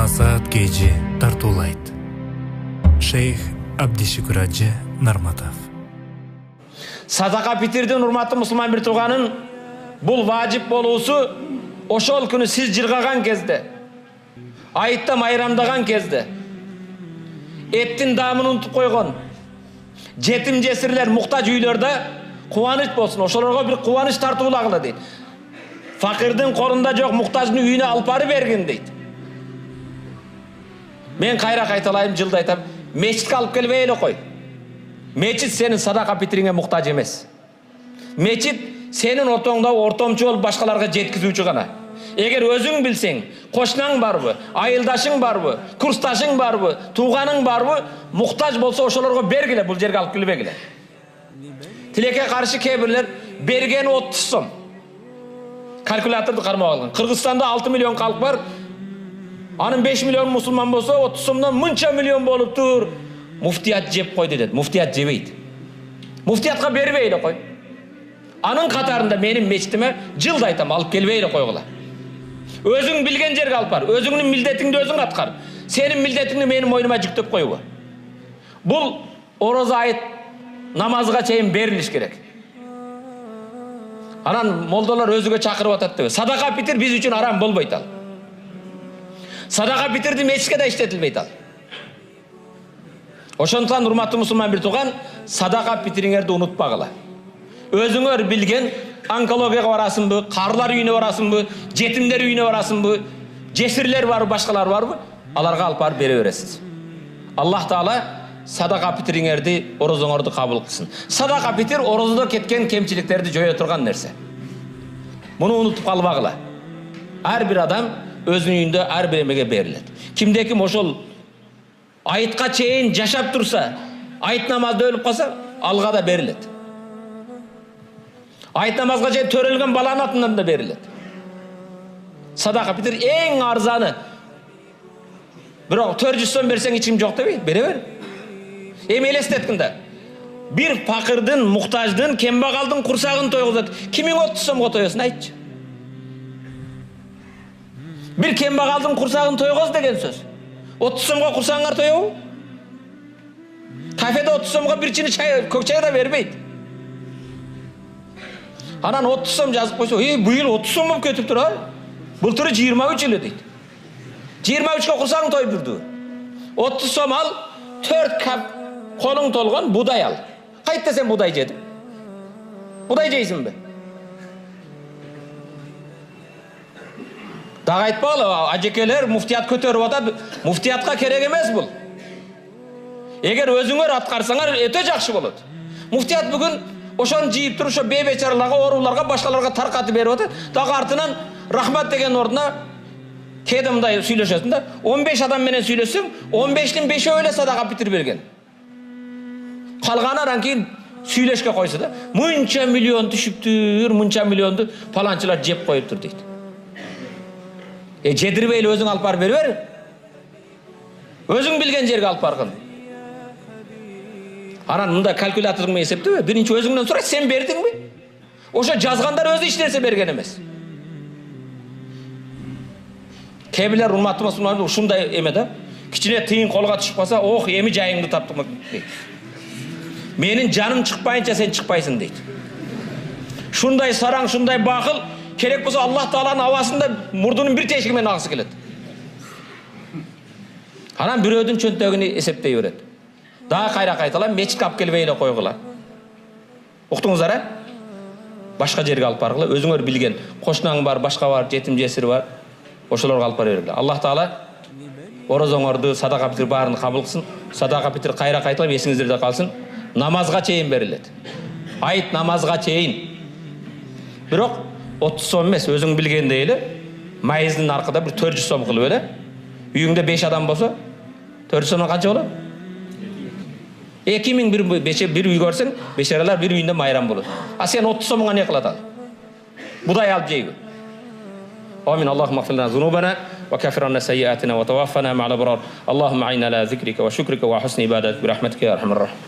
Азат кежи тартуулайт. Шейх Абдишүкүр Ажы Нарматов. Садака питирдин урматтуу мусулман бир тууганын бул важип болуусу ошол күнү сиз жыргаган кезде, айытта майрамдаган кезде, эттин даамын унутуп койгон жетим жесирлер муктаж үйлөрдө кубаныч болсун, ошолорго бир кубаныч тартуулагыла дейт. Факырдын колунда жок муктаждын үйүнө алып барып бергин дейт. Мен кайра кайталайм, жылда айтам, мечитке алып келбей эле кой. Мечит сенин садака питириңе муктаж эмес. Мечит сенин ортоңдо ортомчу болуп башкаларга жеткизүүчү гана. Эгер өзүң билсең, кошунаң барбы, айылдашың барбы, курсташың барбы, тууганың барбы, муктаж болсо ошолорго бергиле, бул жерге алып келбегиле. Тилекке каршы кээ бирлер берген 30 сом. Калькуляторду кармап алган. Кыргызстанда 6 миллион калк бар. Анын 5 миллион мусулман болсо 30 сомдон мынча миллион болуп тур. Муфтият жеп койду деді. Муфтият жебейт. Муфтиятка бербей эле кой. Анын катарында менин мечитиме жылда айтам, алып келбей эле койгула. Өзүң билген жерге алып бар. Өзүңдүн милдетиңди өзүң аткар. Сенин милдетиңди менин мойнума жүктөп койбо. Бул ороза айт намазга чейин берилиш керек. Анан молдолор өзүгө чакырып атат деп. Садака питир биз үчүн арам болбойт ал. Садака питирди мечитке да иштетилбейт ал. Ошондуктан урматтуу мусулман бир тууган, садака питириңерди унутпагыла. Өзүңөр билген онкологияга барасыңбы, карлар үйүнө барасыңбы, жетимдер үйүнө барасыңбы, жесирлер барбы, башкалар барбы, аларга алып барып бере бересиз. Аллах Таала садака питириңерди, орозоңорду кабыл кылсын. Садака питир орозодо кеткен кемчиликтерди жое турган нерсе. Муну унутуп калбагыла. Ар бир адам өзүнүн үйүндө ар бир эмеге берилет. Кимде ким ошол айытка чейин жашап турса, айыт намазда өлүп калса, алга да берилет. Айыт намазга чейин төрөлгөн баланын атынан да берилет. Садака питир эң арзаны. Бирок 400 сом берсең ичим жок дебей, бере бер. Эми элестеткин да. Бир факырдын, муктаждын, кембагалдын курсагын тойгузат. Кимиң 30 сомго тоесун, айтчы. Бир кембагалдын курсагын тойгоз деген сөз. 30 сомго курсаңар тоебу? Кафеде 30 сомго бир чыны чай, көк чай да бербейт. Анан 30 сом жазып койсо, быйыл 30 сом болуп кетиптир а? Былтыры 23 эле дейт. 23ке курсаң тойдурду. 30 сом ал, 4 кап колуң толгон будай ал. Кайт десем будай жедим. Будай жейсиңби? Дагы айтпагыла, ажекелер муфтият көтөрүп атат. Муфтиятка керек эмес бул. Эгер өзүңөр аткарсаңар өтө жакшы болот. Муфтият бүгүн ошону жийип туруп, ошо бейбечараларга, ооруларга, башкаларга таркатып берип атат. Дагы артынан рахмат деген ордуна кээде мындай сүйлөшөсүң да, 15 адам менен сүйлөсөң, 15-тин 5-өө эле садака питир берген. Калганы анан кийин сүйлөшкө койсо да, мынча миллион түшүптүр, мынча миллионду паланчылар жеп коюптур дейт. Жедирбей эле өзүң алып барып бере бер. Өзүң билген жерге алып баргын. Анан мындай калькуляторың менен эсептебе, биринчи өзүңдөн сурайт, сен бердиңби? Ошо жазгандар өзү эч нерсе берген эмес. Кээ-бирлер урматтуу мусулман ушундай эме да, кичине тыйын колго түшүп калса, ох, эми жайыңды таптым дейт. Менин жаным чыкпайынча сен чыкпайсың дейт. Шундай сараң, шундай бакыл, керек болсо Аллах Тааланын абасында мурдунун бир тешиги менен агысы келет. Анан бирөөдүн чөнтөгүнү эсептей берет. Дагы кайра кайталам, мечитке алып келбей эле койгула. Уктуңуздар а? Башка жерге алып баргыла, өзүңөр билген кошунаң бар, башка бар, жетим жесир бар, ошолорго алып бара бергиле. Аллах Таала орозоңорду, садака питир баарын кабыл кылсын. Садака питир кайра кайталам, эсиңиздерде калсын. Намазга чейин берилет. Айт намазга чейин. Бирок 30 сом эмес, өзүң билгендей эле, майыздын аркада бир 400 сом кылып эле. Үйүңдө 5 адам болсо, 400 сомдон канча болот? 2000 бир үй көрсөң, бешаралар бир үйүндө майрам болот. А сен 30 сомго не кылат ал? Будай алып жейби? آمين. اللهم اغفر لنا ذنوبنا وكفر عنا سيئاتنا وتوفنا مع الأبرار. اللهم أعنا على ذكرك وشكرك وحسن عبادتك برحمتك يا أرحم الراحمين.